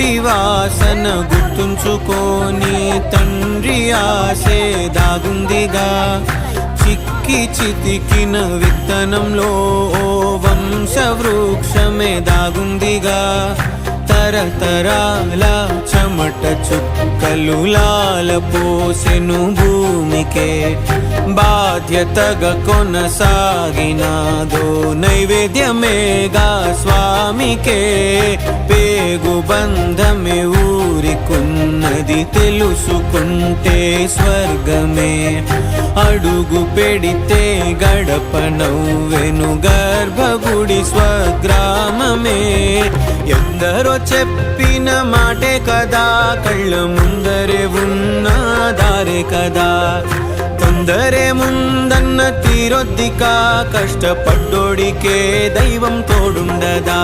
ఇంటి వాసన గుర్తుంచుకోని తండ్రి ఆశే దాగుందిగా చిక్కి చితికిన విత్తనంలో ఓ వంశవృక్షమే దాగుందిగా తరతరాల చెమట చుక్కలు లాల పోసెను భూమికే బాధ్యతగా కొనసాగినాదో నైవేద్యమేగా స్వామికే పేగు బంధమే ఊరికున్నది తెలుసుకుంటే స్వర్గమే అడుగు పెడితే గడప నవ్వెను గర్భగుడి స్వగ్రామమే ఎందరో చెప్పిన మాటే కదా కళ్ళ ముందరే ఉన్న దారే కదా తొందరే ముందన్న తీరొద్దిక కష్టపడ్డోడికే దైవం తోడుండదా